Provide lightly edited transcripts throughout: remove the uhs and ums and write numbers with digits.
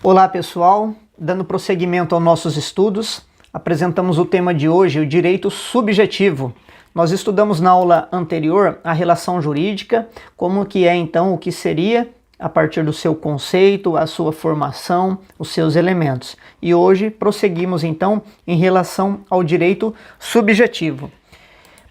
Olá pessoal, dando prosseguimento aos nossos estudos, apresentamos o tema de hoje, o direito subjetivo. Nós estudamos na aula anterior a relação jurídica, como que é então, o que seria, a partir do seu conceito, a sua formação, os seus elementos. E hoje prosseguimos então em relação ao direito subjetivo.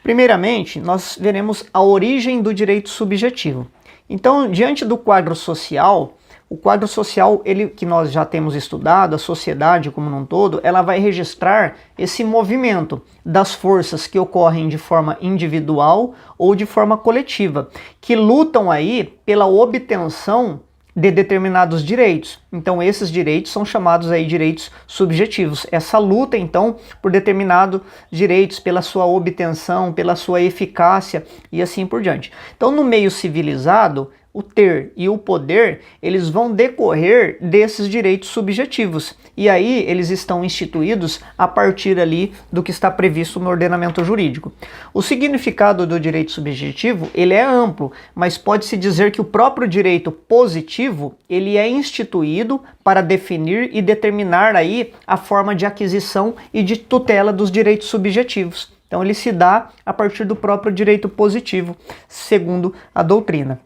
Primeiramente, nós veremos a origem do direito subjetivo. Então, diante do quadro social, o quadro social, que nós já temos estudado, a sociedade como um todo, ela vai registrar esse movimento das forças que ocorrem de forma individual ou de forma coletiva, que lutam aí pela obtenção de determinados direitos. Então esses direitos são chamados aí direitos subjetivos. Essa luta então por determinados direitos, pela sua obtenção, pela sua eficácia e assim por diante. Então no meio civilizado, o ter e o poder, eles vão decorrer desses direitos subjetivos. E aí eles estão instituídos a partir ali do que está previsto no ordenamento jurídico. O significado do direito subjetivo, ele é amplo, mas pode-se dizer que o próprio direito positivo, ele é instituído para definir e determinar aí a forma de aquisição e de tutela dos direitos subjetivos. Então ele se dá a partir do próprio direito positivo, segundo a doutrina.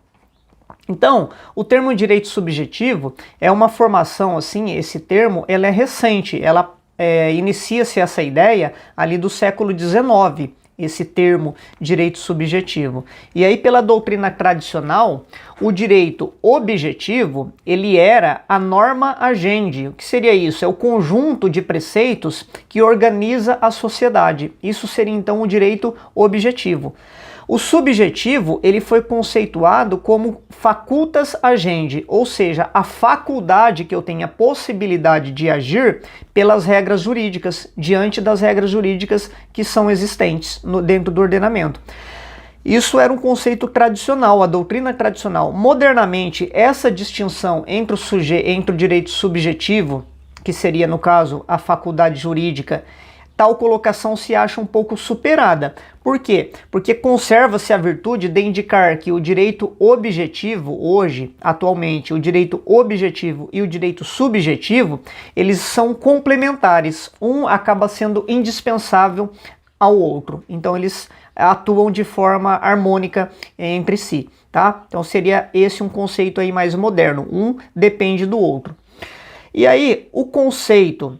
Então, o termo direito subjetivo é uma formação, assim, esse termo, ela é recente, inicia-se essa ideia ali do século XIX, esse termo direito subjetivo. E aí, pela doutrina tradicional, o direito objetivo, ele era a norma agendi. O que seria isso? É o conjunto de preceitos que organiza a sociedade. Isso seria, então, o direito objetivo. O subjetivo, ele foi conceituado como facultas agendi, ou seja, a faculdade que eu tenho a possibilidade de agir pelas regras jurídicas, diante das regras jurídicas que são existentes dentro do ordenamento. Isso era um conceito tradicional, a doutrina tradicional. Modernamente, essa distinção entre o direito subjetivo, que seria, no caso, a faculdade jurídica, tal colocação se acha um pouco superada. Por quê? Porque conserva-se a virtude de indicar que o direito objetivo, hoje, atualmente, o direito objetivo e o direito subjetivo, eles são complementares. Um acaba sendo indispensável ao outro. Então, eles atuam de forma harmônica entre si, tá? Então, seria esse um conceito aí mais moderno. Um depende do outro. E aí, o conceito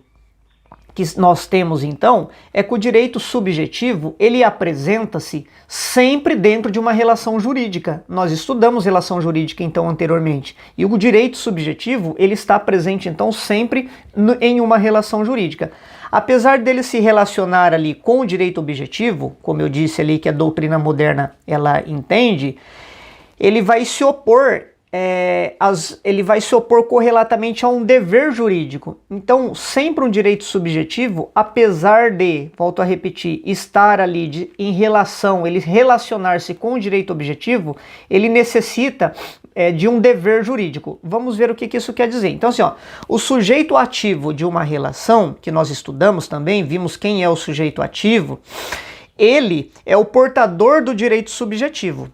que nós temos então é que o direito subjetivo, ele apresenta-se sempre dentro de uma relação jurídica. Nós estudamos relação jurídica então anteriormente, e o direito subjetivo, ele está presente então sempre em uma relação jurídica. Apesar dele se relacionar ali com o direito objetivo, como eu disse ali que a doutrina moderna ela entende, ele vai se opor correlatamente a um dever jurídico. Então, sempre um direito subjetivo, apesar de, volto a repetir, estar ali em relação, ele relacionar-se com o direito objetivo, ele necessita de um dever jurídico. Vamos ver o que isso quer dizer. Então, assim, o sujeito ativo de uma relação, que nós estudamos também, vimos quem é o sujeito ativo, ele é o portador do direito subjetivo.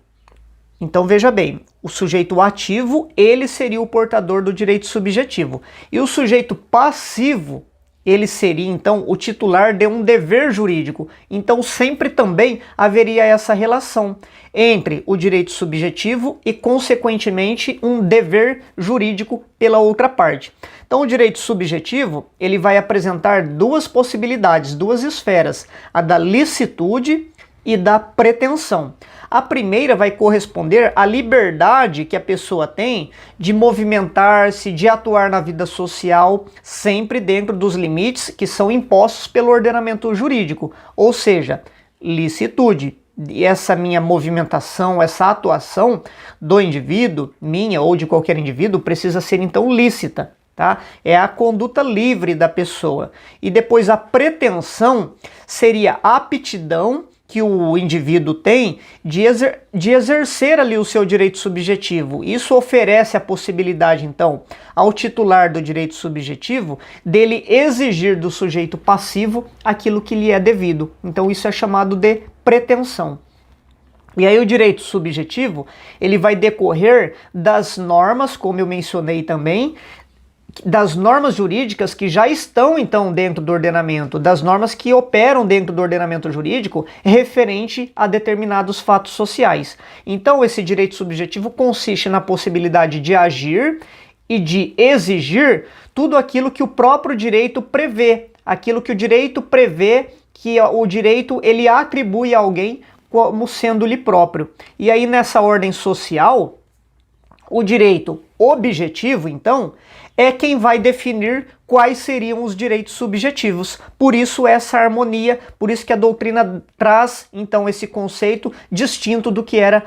Então veja bem, o sujeito ativo, ele seria o portador do direito subjetivo. E o sujeito passivo, ele seria então o titular de um dever jurídico. Então sempre também haveria essa relação entre o direito subjetivo e, consequentemente, um dever jurídico pela outra parte. Então o direito subjetivo, ele vai apresentar duas possibilidades, duas esferas, a da licitude e da pretensão. A primeira vai corresponder à liberdade que a pessoa tem de movimentar-se, de atuar na vida social, sempre dentro dos limites que são impostos pelo ordenamento jurídico, ou seja, licitude. E essa minha movimentação, essa atuação do indivíduo, minha ou de qualquer indivíduo, precisa ser então lícita. Tá? É a conduta livre da pessoa. E depois a pretensão seria a aptidão que o indivíduo tem de exercer ali o seu direito subjetivo. Isso oferece a possibilidade, então, ao titular do direito subjetivo, dele exigir do sujeito passivo aquilo que lhe é devido. Então isso é chamado de pretensão. E aí o direito subjetivo, ele vai decorrer das normas, como eu mencionei também, das normas jurídicas que já estão, então, dentro do ordenamento, das normas que operam dentro do ordenamento jurídico referente a determinados fatos sociais. Então, esse direito subjetivo consiste na possibilidade de agir e de exigir tudo aquilo que o próprio direito prevê, aquilo que o direito prevê que o direito ele atribui a alguém como sendo-lhe próprio. E aí, nessa ordem social, o direito objetivo, então, é quem vai definir quais seriam os direitos subjetivos. Por isso essa harmonia, por isso que a doutrina traz, então, esse conceito distinto do que era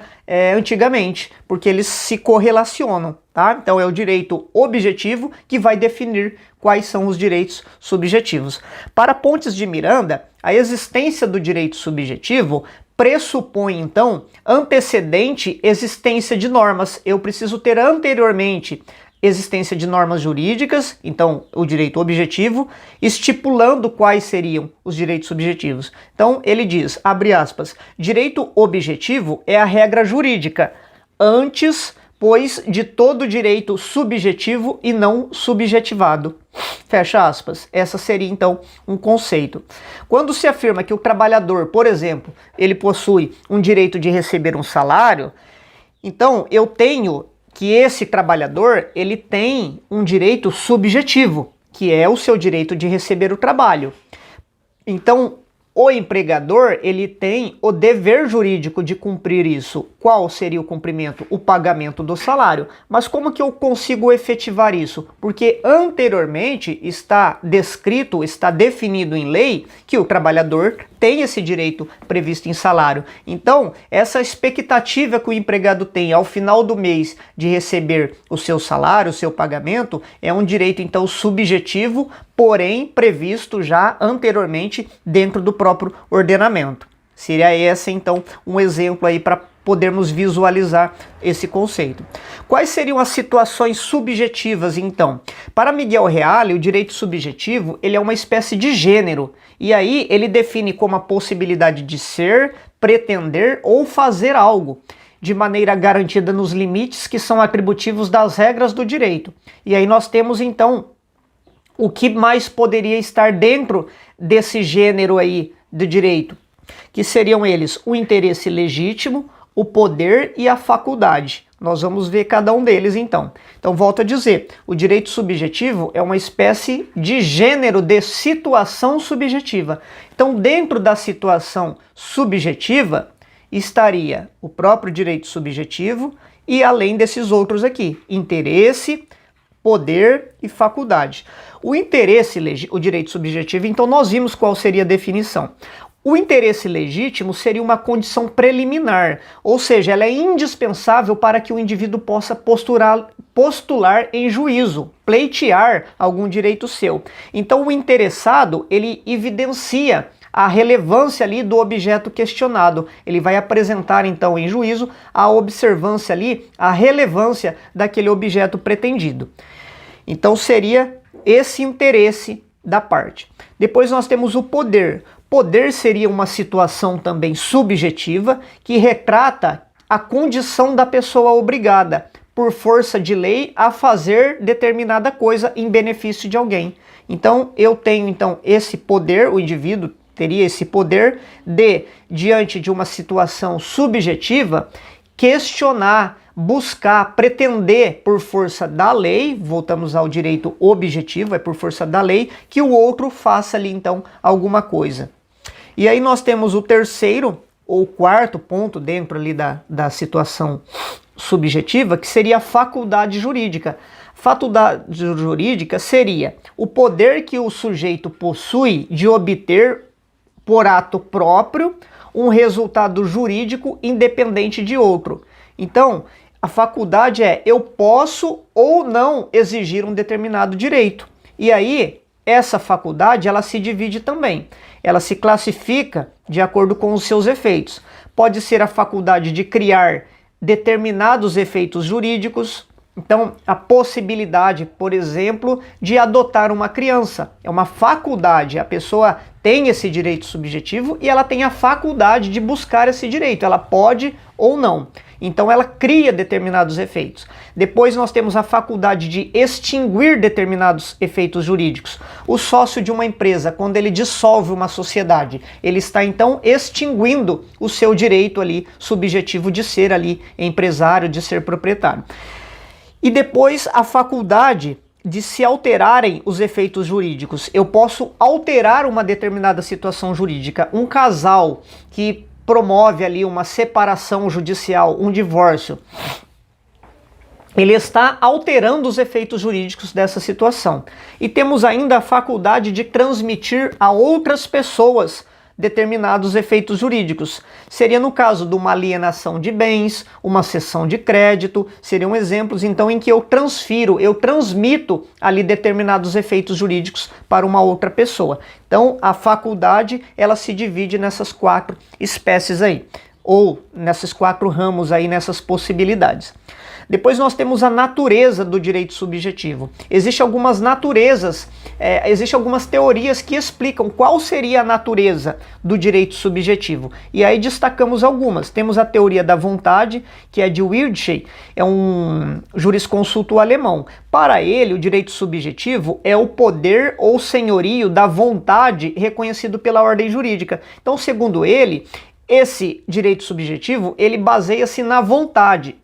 antigamente, porque eles se correlacionam, tá? Então é o direito objetivo que vai definir quais são os direitos subjetivos. Para Pontes de Miranda, a existência do direito subjetivo pressupõe, então, antecedente existência de normas. Eu preciso ter anteriormente existência de normas jurídicas, então o direito objetivo, estipulando quais seriam os direitos subjetivos. Então ele diz, abre aspas, direito objetivo é a regra jurídica, antes, pois, de todo direito subjetivo e não subjetivado. Fecha aspas. Essa seria, então, um conceito. Quando se afirma que o trabalhador, por exemplo, ele possui um direito de receber um salário, então eu tenho que esse trabalhador, ele tem um direito subjetivo, que é o seu direito de receber o trabalho. Então, o empregador, ele tem o dever jurídico de cumprir isso. Qual seria o cumprimento? O pagamento do salário. Mas como que eu consigo efetivar isso? Porque anteriormente está descrito, está definido em lei que o trabalhador tem esse direito previsto em salário. Então, essa expectativa que o empregado tem ao final do mês de receber o seu salário, o seu pagamento, é um direito, então, subjetivo, porém previsto já anteriormente dentro do próprio ordenamento. Seria esse, então, um exemplo aí para podermos visualizar esse conceito. Quais seriam as situações subjetivas, então? Para Miguel Reale, o direito subjetivo ele é uma espécie de gênero, e aí ele define como a possibilidade de ser, pretender ou fazer algo, de maneira garantida nos limites que são atributivos das regras do direito. E aí nós temos, então, o que mais poderia estar dentro desse gênero aí do direito? Que seriam eles o interesse legítimo, o poder e a faculdade. Nós vamos ver cada um deles então. Então, volto a dizer, o direito subjetivo é uma espécie de gênero de situação subjetiva. Então, dentro da situação subjetiva, estaria o próprio direito subjetivo e além desses outros aqui, interesse, poder e faculdade. O interesse, o direito subjetivo, então nós vimos qual seria a definição. O interesse legítimo seria uma condição preliminar, ou seja, ela é indispensável para que o indivíduo possa postular em juízo, pleitear algum direito seu. Então o interessado, ele evidencia a relevância ali do objeto questionado. Ele vai apresentar então em juízo a observância ali, a relevância daquele objeto pretendido. Então seria esse interesse da parte. Depois nós temos o poder. Poder seria uma situação também subjetiva que retrata a condição da pessoa obrigada, por força de lei, a fazer determinada coisa em benefício de alguém. Então eu tenho então esse poder, o indivíduo teria esse poder de, diante de uma situação subjetiva, questionar, buscar, pretender por força da lei, voltamos ao direito objetivo, é por força da lei, que o outro faça ali então alguma coisa. E aí nós temos o terceiro ou quarto ponto dentro ali da situação subjetiva, que seria a faculdade jurídica. Faculdade jurídica seria o poder que o sujeito possui de obter por ato próprio um resultado jurídico independente de outro. Então, a faculdade é eu posso ou não exigir um determinado direito. E aí, essa faculdade, ela se divide também. Ela se classifica de acordo com os seus efeitos. Pode ser a faculdade de criar determinados efeitos jurídicos. Então, a possibilidade, por exemplo, de adotar uma criança. É uma faculdade. A pessoa tem esse direito subjetivo e ela tem a faculdade de buscar esse direito. Ela pode ou não. Então ela cria determinados efeitos. Depois nós temos a faculdade de extinguir determinados efeitos jurídicos. O sócio de uma empresa, quando ele dissolve uma sociedade, ele está então extinguindo o seu direito ali subjetivo de ser ali empresário, de ser proprietário. E depois a faculdade de se alterarem os efeitos jurídicos. Eu posso alterar uma determinada situação jurídica. Um casal que promove ali uma separação judicial, um divórcio, ele está alterando os efeitos jurídicos dessa situação. E temos ainda a faculdade de transmitir a outras pessoas determinados efeitos jurídicos. Seria no caso de uma alienação de bens, uma cessão de crédito, seriam exemplos então em que eu transmito ali determinados efeitos jurídicos para uma outra pessoa. Então a faculdade, ela se divide nessas 4 espécies aí, ou nesses 4 ramos aí, nessas possibilidades. Depois nós temos a natureza do direito subjetivo. Existem algumas naturezas, existem algumas teorias que explicam qual seria a natureza do direito subjetivo. E aí destacamos algumas. Temos a teoria da vontade, que é de Wittgenstein, é um jurisconsulto alemão. Para ele, o direito subjetivo é o poder ou senhorio da vontade reconhecido pela ordem jurídica. Então, segundo ele, esse direito subjetivo, ele baseia-se na vontade.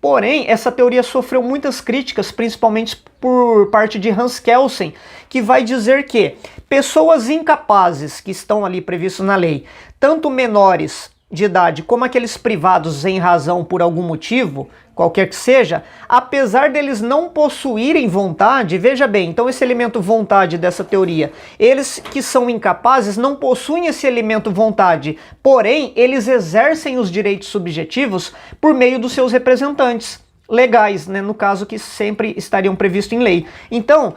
Porém, essa teoria sofreu muitas críticas, principalmente por parte de Hans Kelsen, que vai dizer que pessoas incapazes que estão ali previstos na lei, tanto menores de idade como aqueles privados em razão por algum motivo, qualquer que seja, apesar deles não possuírem vontade, veja bem, então esse elemento vontade dessa teoria, eles que são incapazes não possuem esse elemento vontade, porém eles exercem os direitos subjetivos por meio dos seus representantes legais, né, no caso que sempre estariam previstos em lei. Então,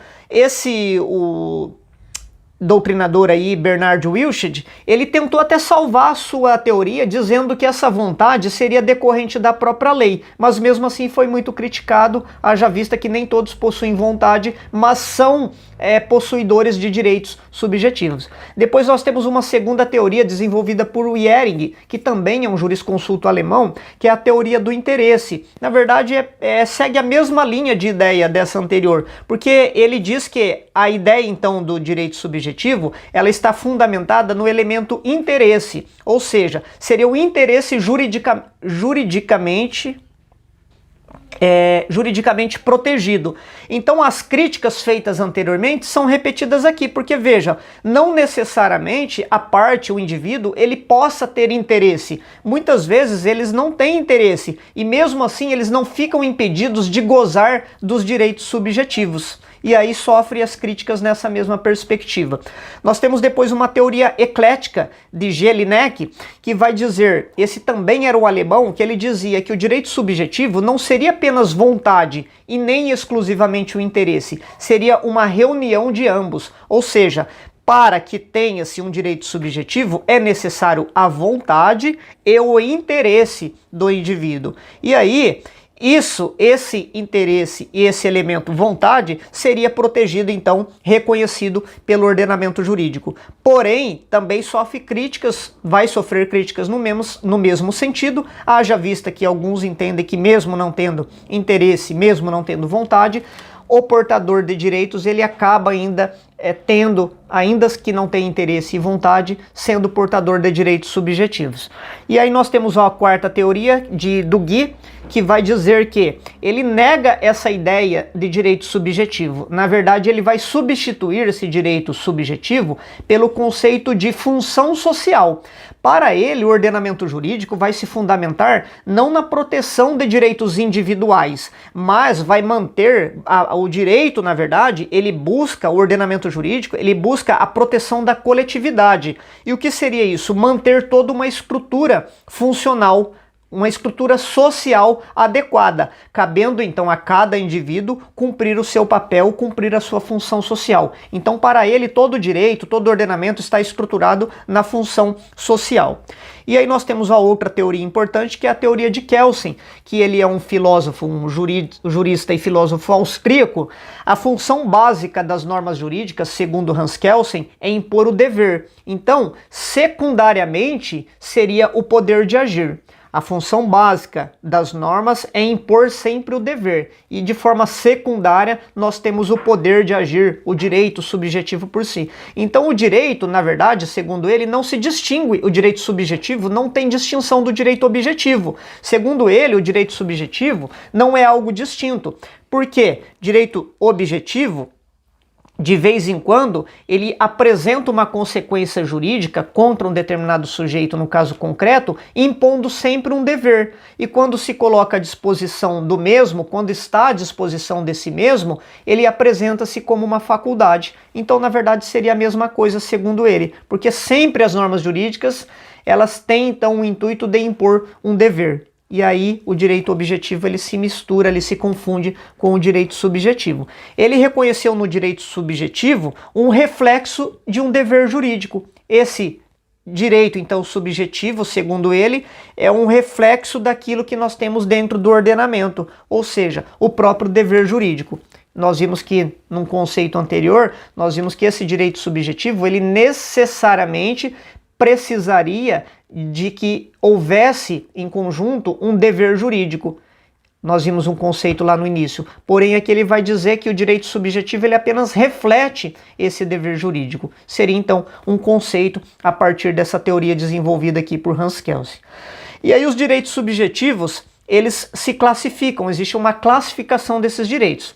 o doutrinador aí, Bernard Wilshid, ele tentou até salvar a sua teoria dizendo que essa vontade seria decorrente da própria lei, mas mesmo assim foi muito criticado, haja vista que nem todos possuem vontade, mas são possuidores de direitos subjetivos. Depois nós temos uma segunda teoria desenvolvida por Wiering, que também é um jurisconsulto alemão, que é a teoria do interesse. Na verdade, segue a mesma linha de ideia dessa anterior, porque ele diz que a ideia então do direito subjetivo, ela está fundamentada no elemento interesse, ou seja, seria o interesse juridicamente protegido. Então as críticas feitas anteriormente são repetidas aqui, porque veja, não necessariamente a parte, o indivíduo, ele possa ter interesse. Muitas vezes eles não têm interesse e mesmo assim eles não ficam impedidos de gozar dos direitos subjetivos. E aí sofre as críticas nessa mesma perspectiva. Nós temos depois uma teoria eclética de Jelinek, que vai dizer, esse também era o alemão, que ele dizia que o direito subjetivo não seria apenas vontade e nem exclusivamente o interesse, seria uma reunião de ambos, ou seja, para que tenha-se um direito subjetivo, é necessário a vontade e o interesse do indivíduo. E aí, esse interesse e esse elemento vontade seria protegido, então, reconhecido pelo ordenamento jurídico. Porém, também vai sofrer críticas no mesmo sentido, haja vista que alguns entendem que mesmo não tendo interesse, mesmo não tendo vontade, o portador de direitos, ele acaba ainda ainda que não tenha interesse e vontade, sendo portador de direitos subjetivos. E aí nós temos a quarta teoria do Guy, que vai dizer que ele nega essa ideia de direito subjetivo. Na verdade, ele vai substituir esse direito subjetivo pelo conceito de função social. Para ele, o ordenamento jurídico vai se fundamentar não na proteção de direitos individuais, mas vai manter o direito, na verdade, o ordenamento jurídico, ele busca a proteção da coletividade. E o que seria isso? Manter toda uma estrutura funcional, uma estrutura social adequada, cabendo então a cada indivíduo cumprir o seu papel, cumprir a sua função social. Então, para ele, todo direito, todo ordenamento está estruturado na função social. E aí nós temos a outra teoria importante, que é a teoria de Kelsen, que ele é um filósofo, um jurista e filósofo austríaco. A função básica das normas jurídicas, segundo Hans Kelsen, é impor o dever. Então, secundariamente, seria o poder de agir. A função básica das normas é impor sempre o dever, e de forma secundária nós temos o poder de agir, o direito subjetivo por si. Então o direito, na verdade, segundo ele, não se distingue, o direito subjetivo não tem distinção do direito objetivo. Segundo ele, o direito subjetivo não é algo distinto. Por quê? Direito objetivo, de vez em quando, ele apresenta uma consequência jurídica contra um determinado sujeito, no caso concreto, impondo sempre um dever. E quando se coloca à disposição do mesmo, quando está à disposição desse mesmo, ele apresenta-se como uma faculdade. Então, na verdade, seria a mesma coisa, segundo ele, porque sempre as normas jurídicas, elas têm, então, o intuito de impor um dever. E aí o direito objetivo ele se mistura, ele se confunde com o direito subjetivo. Ele reconheceu no direito subjetivo um reflexo de um dever jurídico. Esse direito, então, subjetivo, segundo ele, é um reflexo daquilo que nós temos dentro do ordenamento, ou seja, o próprio dever jurídico. Nós vimos que, num conceito anterior, nós vimos que esse direito subjetivo, ele necessariamente precisaria de que houvesse em conjunto um dever jurídico. Nós vimos um conceito lá no início, porém aqui ele vai dizer que o direito subjetivo ele apenas reflete esse dever jurídico. Seria então um conceito a partir dessa teoria desenvolvida aqui por Hans Kelsen. E aí os direitos subjetivos, eles se classificam, existe uma classificação desses direitos.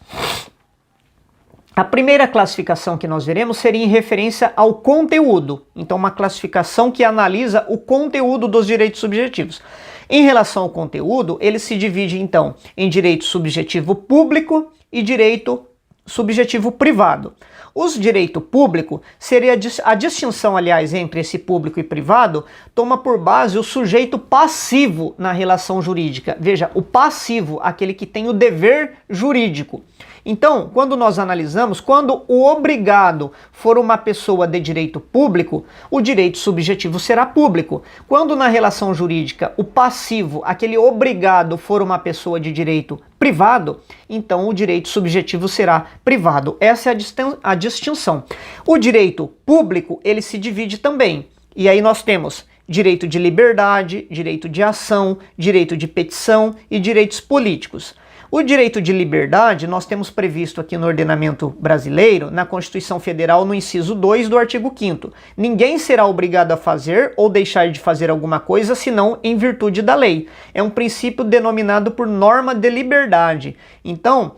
A primeira classificação que nós veremos seria em referência ao conteúdo. Então, uma classificação que analisa o conteúdo dos direitos subjetivos. Em relação ao conteúdo, ele se divide, então, em direito subjetivo público e direito subjetivo privado. Os direito público seria a distinção, aliás, entre esse público e privado, toma por base o sujeito passivo na relação jurídica. Veja, o passivo, aquele que tem o dever jurídico. Então, quando nós analisamos, quando o obrigado for uma pessoa de direito público, o direito subjetivo será público. Quando na relação jurídica o passivo, aquele obrigado, for uma pessoa de direito privado, então o direito subjetivo será privado. Essa é a distinção. O direito público, ele se divide também. E aí nós temos direito de liberdade, direito de ação, direito de petição e direitos políticos. O direito de liberdade nós temos previsto aqui no ordenamento brasileiro, na Constituição Federal, no inciso 2 do artigo 5º. Ninguém será obrigado a fazer ou deixar de fazer alguma coisa senão em virtude da lei. É um princípio denominado por norma de liberdade. Então,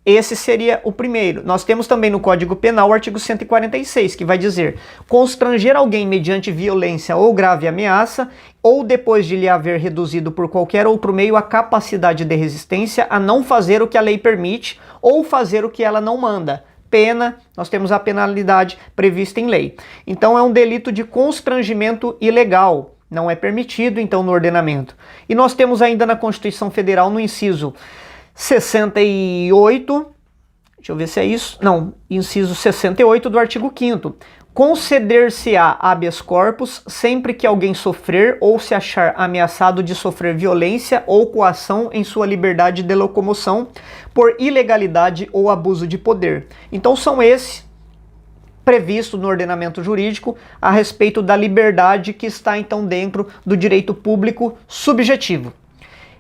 esse seria o primeiro. Nós temos também no Código Penal o artigo 146, que vai dizer: constranger alguém mediante violência ou grave ameaça, ou depois de lhe haver reduzido por qualquer outro meio a capacidade de resistência, a não fazer o que a lei permite, ou fazer o que ela não manda. Pena, nós temos a penalidade prevista em lei. Então é um delito de constrangimento ilegal. Não é permitido, então, no ordenamento. E nós temos ainda na Constituição Federal, no inciso 68, deixa eu ver se é isso, não, inciso 68 do artigo 5º, conceder-se-á habeas corpus sempre que alguém sofrer ou se achar ameaçado de sofrer violência ou coação em sua liberdade de locomoção por ilegalidade ou abuso de poder. Então são esses previsto no ordenamento jurídico a respeito da liberdade que está então dentro do direito público subjetivo.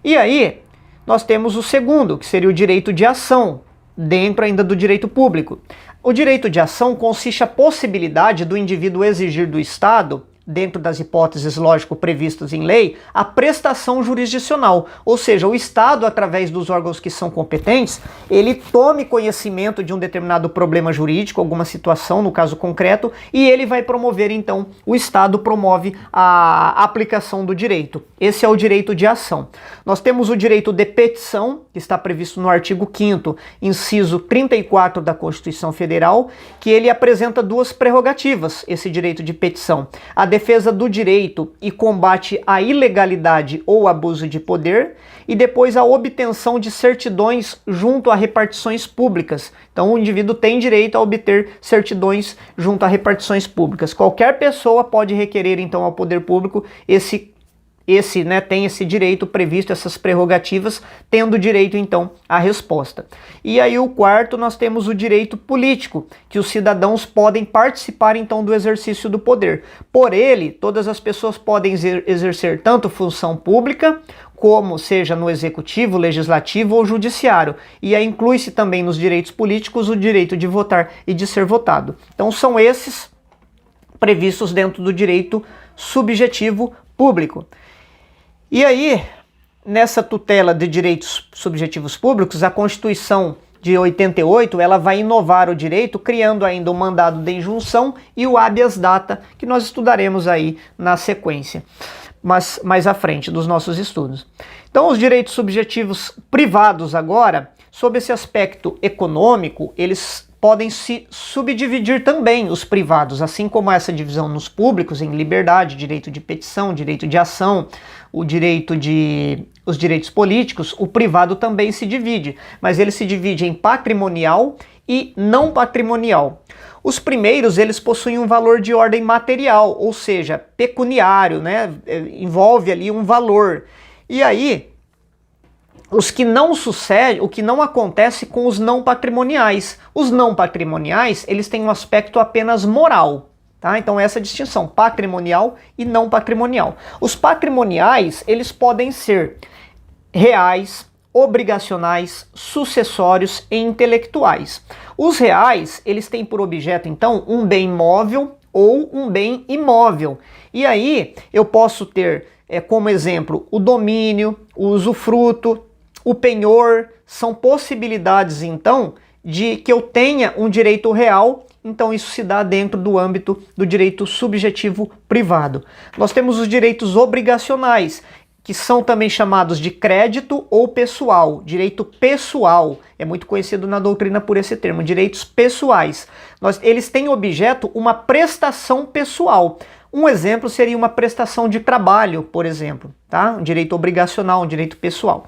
E aí nós temos o segundo, que seria o direito de ação, dentro ainda do direito público. O direito de ação consiste a possibilidade do indivíduo exigir do Estado, dentro das hipóteses, lógico, previstas em lei, a prestação jurisdicional. Ou seja, o Estado, através dos órgãos que são competentes, ele tome conhecimento de um determinado problema jurídico, alguma situação, no caso concreto, e ele vai promover, então, o Estado promove a aplicação do direito. Esse é o direito de ação. Nós temos o direito de petição, que está previsto no artigo 5º, inciso 34 da Constituição Federal, que ele apresenta duas prerrogativas, esse direito de petição: a defesa do direito e combate à ilegalidade ou abuso de poder, e depois a obtenção de certidões junto a repartições públicas. Então o indivíduo tem direito a obter certidões junto a repartições públicas. Qualquer pessoa pode requerer então ao poder público esse, né, tem esse direito previsto, essas prerrogativas, tendo direito então à resposta. E aí o quarto, nós temos o direito político, que os cidadãos podem participar então do exercício do poder. Por ele, todas as pessoas podem exercer tanto função pública, como seja no executivo, legislativo ou judiciário. E aí inclui-se também nos direitos políticos o direito de votar e de ser votado. Então são esses previstos dentro do direito subjetivo público. E aí, nessa tutela de direitos subjetivos públicos, a Constituição de 88, ela vai inovar o direito, criando ainda o mandado de injunção e o habeas data, que nós estudaremos aí na sequência, mas mais à frente dos nossos estudos. Então, os direitos subjetivos privados agora, sob esse aspecto econômico, eles podem se subdividir também, os privados, assim como essa divisão nos públicos, em liberdade, direito de petição, direito de ação, os direitos políticos, o privado também se divide, mas ele se divide em patrimonial e não patrimonial. Os primeiros, eles possuem um valor de ordem material, ou seja, pecuniário, né? Envolve ali um valor. E aí, os que não sucedem, o que não acontece com os não patrimoniais. Os não patrimoniais, eles têm um aspecto apenas moral, tá? Então essa distinção, patrimonial e não patrimonial. Os patrimoniais, eles podem ser reais, obrigacionais, sucessórios e intelectuais. Os reais, eles têm por objeto, então, um bem móvel ou um bem imóvel. E aí, eu posso ter, como exemplo, o domínio, o usufruto, o penhor, são possibilidades, então, de que eu tenha um direito real. Então isso se dá dentro do âmbito do direito subjetivo privado. Nós temos os direitos obrigacionais, que são também chamados de crédito ou pessoal. Direito pessoal é muito conhecido na doutrina por esse termo, direitos pessoais. Eles têm objeto uma prestação pessoal. Um exemplo seria uma prestação de trabalho, por exemplo, tá? Um direito obrigacional, um direito pessoal.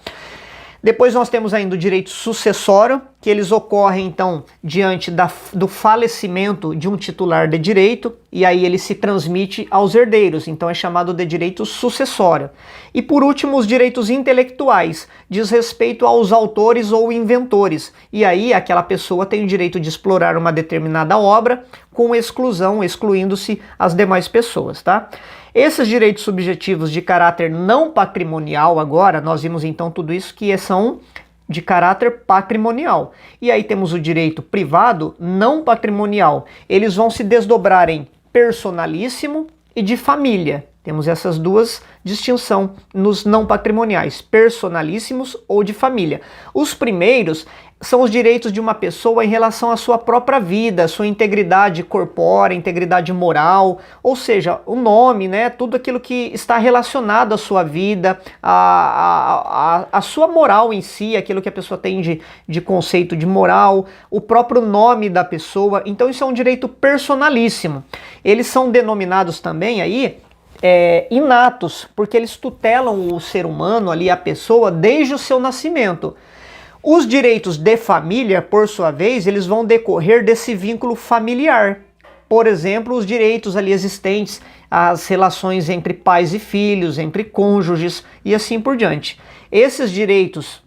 Depois nós temos ainda o direito sucessório, que eles ocorrem então diante do falecimento de um titular de direito, e aí ele se transmite aos herdeiros, então é chamado de direito sucessório. E por último, os direitos intelectuais, diz respeito aos autores ou inventores, e aí aquela pessoa tem o direito de explorar uma determinada obra com exclusão, excluindo-se as demais pessoas, tá? Esses direitos subjetivos de caráter não patrimonial, agora, nós vimos então tudo isso que são de caráter patrimonial. E aí temos o direito privado não patrimonial. Eles vão se desdobrar em personalíssimo e de família. Temos essas duas distinções nos não patrimoniais, personalíssimos ou de família. Os primeiros são os direitos de uma pessoa em relação à sua própria vida, sua integridade corpórea, integridade moral, ou seja, o nome, né, tudo aquilo que está relacionado à sua vida, a sua moral em si, aquilo que a pessoa tem de conceito de moral, o próprio nome da pessoa. Então isso é um direito personalíssimo. Eles são denominados também aí inatos, porque eles tutelam o ser humano ali, a pessoa, desde o seu nascimento. Os direitos de família, por sua vez, eles vão decorrer desse vínculo familiar. Por exemplo, os direitos ali existentes, as relações entre pais e filhos, entre cônjuges e assim por diante. Esses direitos,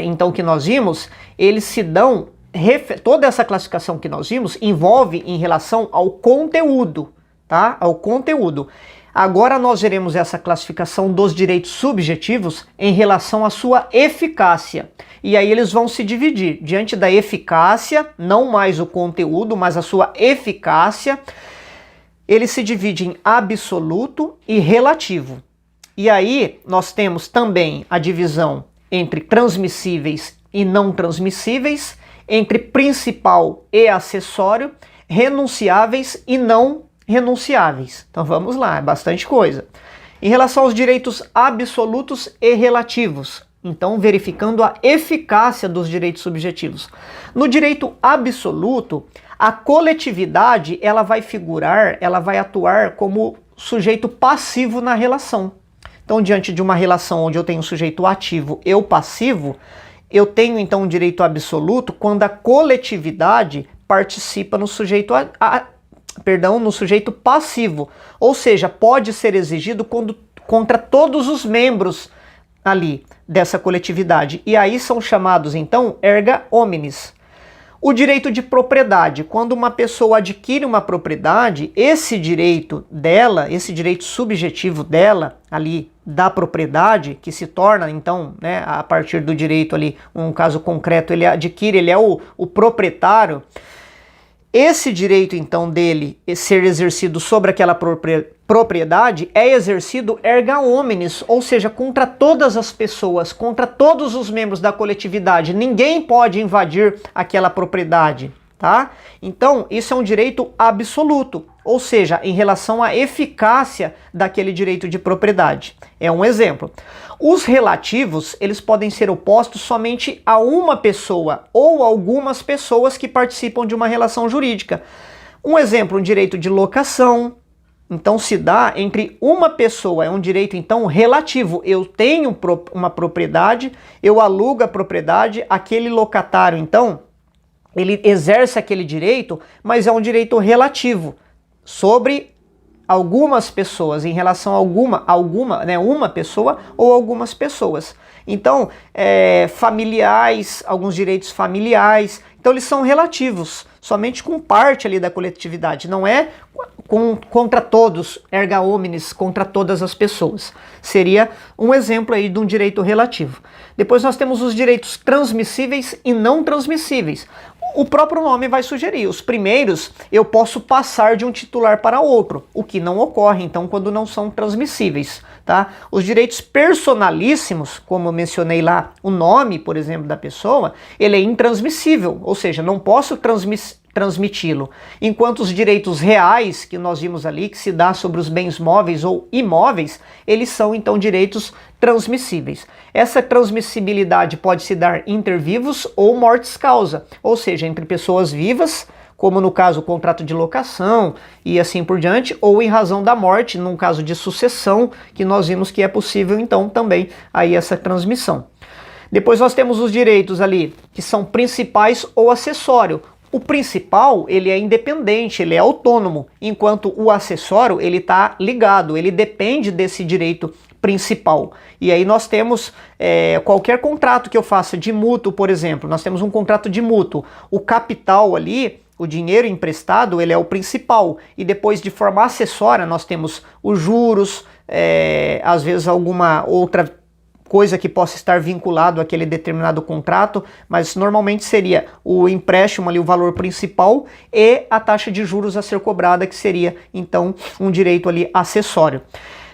então, que nós vimos, eles se dão, toda essa classificação que nós vimos envolve em relação ao conteúdo, tá? Ao conteúdo. Agora nós veremos essa classificação dos direitos subjetivos em relação à sua eficácia. E aí eles vão se dividir. Diante da eficácia, não mais o conteúdo, mas a sua eficácia, ele se divide em absoluto e relativo. E aí nós temos também a divisão entre transmissíveis e não transmissíveis, entre principal e acessório, renunciáveis e não renunciáveis. Então vamos lá, é bastante coisa. Em relação aos direitos absolutos e relativos, então verificando a eficácia dos direitos subjetivos. No direito absoluto, a coletividade ela vai figurar, ela vai atuar como sujeito passivo na relação. Então, diante de uma relação onde eu tenho sujeito ativo e o passivo, eu tenho então um direito absoluto quando a coletividade participa no sujeito no sujeito passivo, ou seja, pode ser exigido contra todos os membros ali dessa coletividade. E aí são chamados, então, erga omnes. O direito de propriedade. Quando uma pessoa adquire uma propriedade, esse direito dela, esse direito subjetivo dela, ali, da propriedade, que se torna, então, né, a partir do direito ali, um caso concreto, ele adquire, ele é o proprietário. Esse direito, então, dele ser exercido sobre aquela propriedade é exercido erga omnes, ou seja, contra todas as pessoas, contra todos os membros da coletividade. Ninguém pode invadir aquela propriedade, tá? Então, isso é um direito absoluto, ou seja, em relação à eficácia daquele direito de propriedade. É um exemplo. Os relativos, eles podem ser opostos somente a uma pessoa ou algumas pessoas que participam de uma relação jurídica. Um exemplo, um direito de locação. Então se dá entre uma pessoa, é um direito então relativo. Eu tenho uma propriedade, eu alugo a propriedade, aquele locatário então, ele exerce aquele direito, mas é um direito relativo sobre algumas pessoas, em relação a uma pessoa ou algumas pessoas. Então, familiares, alguns direitos familiares, então eles são relativos, somente com parte ali da coletividade, não é contra todos, erga omnes, contra todas as pessoas. Seria um exemplo aí de um direito relativo. Depois nós temos os direitos transmissíveis e não transmissíveis. O próprio nome vai sugerir. Os primeiros eu posso passar de um titular para outro, o que não ocorre, então, quando não são transmissíveis, tá? Os direitos personalíssimos, como eu mencionei lá, o nome, por exemplo, da pessoa, ele é intransmissível, ou seja, não posso transmiti-lo. Enquanto os direitos reais, que nós vimos ali, que se dá sobre os bens móveis ou imóveis, eles são, então, direitos transmissíveis. Essa transmissibilidade pode se dar inter vivos ou mortis causa, ou seja, entre pessoas vivas, como no caso o contrato de locação e assim por diante, ou em razão da morte, num caso de sucessão, que nós vimos que é possível então também aí essa transmissão. Depois nós temos os direitos ali que são principais ou acessório. O principal, ele é independente, ele é autônomo, enquanto o acessório, ele está ligado, ele depende desse direito principal. E aí nós temos qualquer contrato que eu faça de mútuo, por exemplo, nós temos um contrato de mútuo, o capital ali, o dinheiro emprestado, ele é o principal, e depois de forma acessória nós temos os juros, às vezes alguma outra coisa que possa estar vinculado àquele determinado contrato, mas normalmente seria o empréstimo ali, o valor principal, e a taxa de juros a ser cobrada, que seria então um direito ali acessório.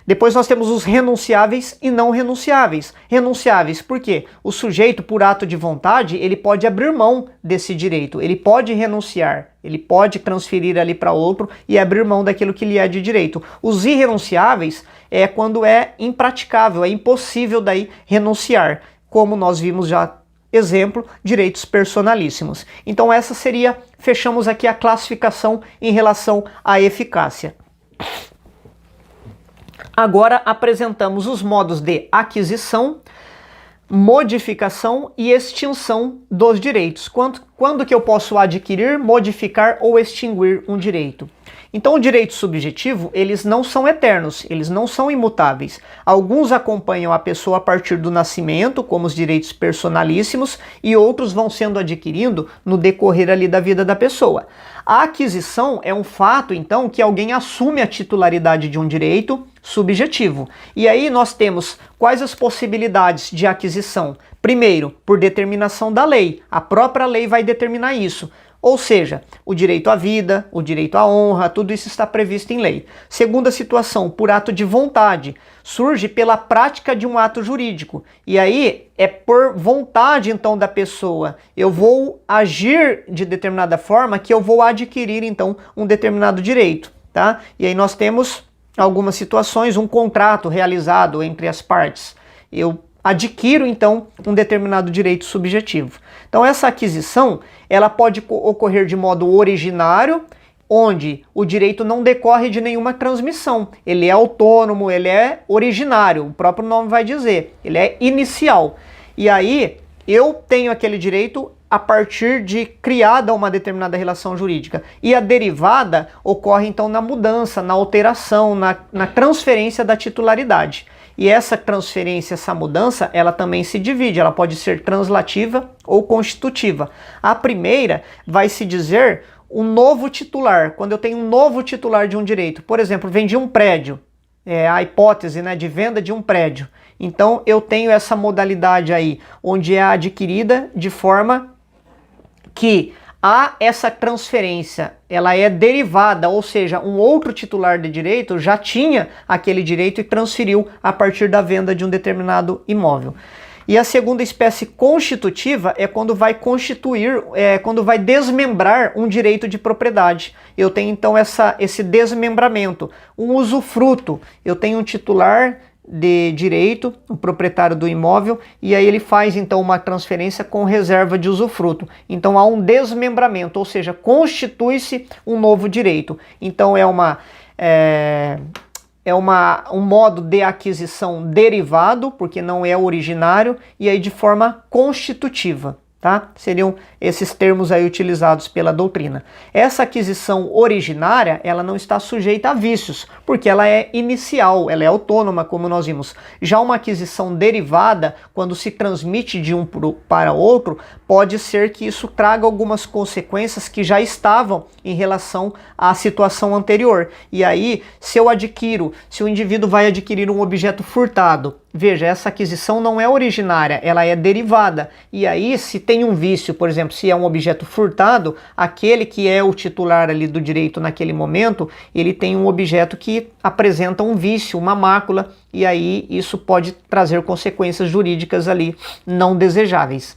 Depois nós temos os renunciáveis e não renunciáveis. Renunciáveis, por quê? O sujeito, por ato de vontade, ele pode abrir mão desse direito, ele pode renunciar, ele pode transferir ali para outro e abrir mão daquilo que lhe é de direito. Os irrenunciáveis é quando é impraticável, é impossível daí renunciar, como nós vimos já, exemplo, direitos personalíssimos. Então essa seria, fechamos aqui a classificação em relação à eficácia. Agora apresentamos os modos de aquisição, modificação e extinção dos direitos. Quando que eu posso adquirir, modificar ou extinguir um direito? Então o direito subjetivo, eles não são eternos, eles não são imutáveis. Alguns acompanham a pessoa a partir do nascimento, como os direitos personalíssimos, e outros vão sendo adquirindo no decorrer ali da vida da pessoa. A aquisição é um fato, então, que alguém assume a titularidade de um direito subjetivo. E aí nós temos quais as possibilidades de aquisição? Primeiro, por determinação da lei. A própria lei vai determinar isso. Ou seja, o direito à vida, o direito à honra, tudo isso está previsto em lei. Segunda situação, por ato de vontade. Surge pela prática de um ato jurídico. E aí é por vontade então da pessoa. Eu vou agir de determinada forma que eu vou adquirir então um determinado direito, tá? E aí nós temos algumas situações, um contrato realizado entre as partes. Eu adquiro então um determinado direito subjetivo. Então essa aquisição, ela pode ocorrer de modo originário, onde o direito não decorre de nenhuma transmissão. Ele é autônomo, ele é originário, o próprio nome vai dizer, ele é inicial. E aí eu tenho aquele direito a partir de criada uma determinada relação jurídica. E a derivada ocorre então na mudança, na alteração, na transferência da titularidade. E essa transferência, essa mudança, ela também se divide, ela pode ser translativa ou constitutiva. A primeira vai se dizer um novo titular, quando eu tenho um novo titular de um direito. Por exemplo, vendi um prédio, a hipótese, né, de venda de um prédio. Então eu tenho essa modalidade aí, onde é adquirida de forma que há essa transferência, ela é derivada, ou seja, um outro titular de direito já tinha aquele direito e transferiu a partir da venda de um determinado imóvel. E a segunda espécie constitutiva é quando vai constituir, quando vai desmembrar um direito de propriedade. Eu tenho então esse desmembramento, um usufruto. Eu tenho um titular de direito, o proprietário do imóvel, e aí ele faz então uma transferência com reserva de usufruto. Então há um desmembramento, ou seja, constitui-se um novo direito. Então um modo de aquisição derivado, porque não é originário, e aí de forma constitutiva. Tá? Seriam esses termos aí utilizados pela doutrina. Essa aquisição originária, ela não está sujeita a vícios, porque ela é inicial, ela é autônoma, como nós vimos. Já uma aquisição derivada, quando se transmite de um para outro, pode ser que isso traga algumas consequências que já estavam em relação à situação anterior. E aí, se o indivíduo vai adquirir um objeto furtado, veja, essa aquisição não é originária, ela é derivada. E aí, se tem um vício, por exemplo, se é um objeto furtado, aquele que é o titular ali do direito naquele momento, ele tem um objeto que apresenta um vício, uma mácula, e aí isso pode trazer consequências jurídicas ali não desejáveis.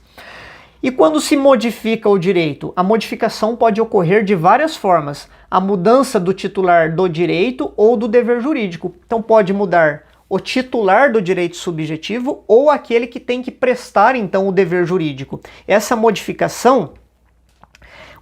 E quando se modifica o direito? A modificação pode ocorrer de várias formas. A mudança do titular do direito ou do dever jurídico. Então pode mudar o titular do direito subjetivo ou aquele que tem que prestar então o dever jurídico. Essa modificação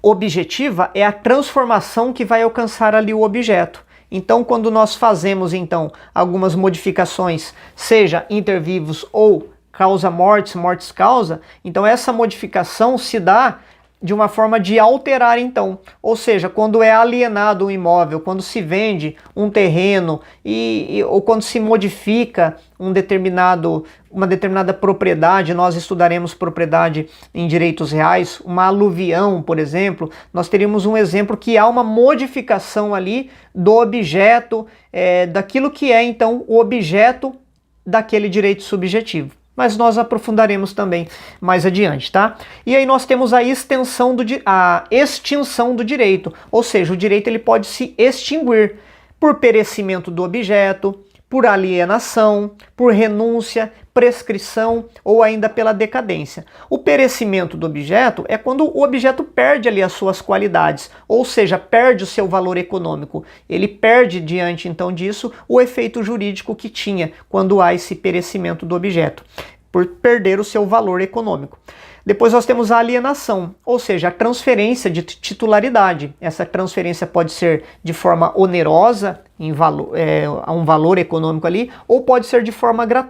objetiva é a transformação que vai alcançar ali o objeto. Então, quando nós fazemos então algumas modificações, seja inter vivos ou causa mortis, mortis causa, então essa modificação se dá de uma forma de alterar então, ou seja, quando é alienado um imóvel, quando se vende um terreno ou quando se modifica uma determinada propriedade, nós estudaremos propriedade em direitos reais, uma aluvião, por exemplo, nós teríamos um exemplo que há uma modificação ali do objeto, daquilo que é então o objeto daquele direito subjetivo. Mas nós aprofundaremos também mais adiante, tá? E aí nós temos a extinção do direito, ou seja, o direito ele pode se extinguir por perecimento do objeto, por alienação, por renúncia, prescrição ou ainda pela decadência. O perecimento do objeto é quando o objeto perde ali as suas qualidades, ou seja, perde o seu valor econômico. Ele perde diante então disso o efeito jurídico que tinha quando há esse perecimento do objeto, por perder o seu valor econômico. Depois nós temos a alienação, ou seja, a transferência de titularidade. Essa transferência pode ser de forma onerosa, a um valor econômico ali, ou pode ser de forma gratuita.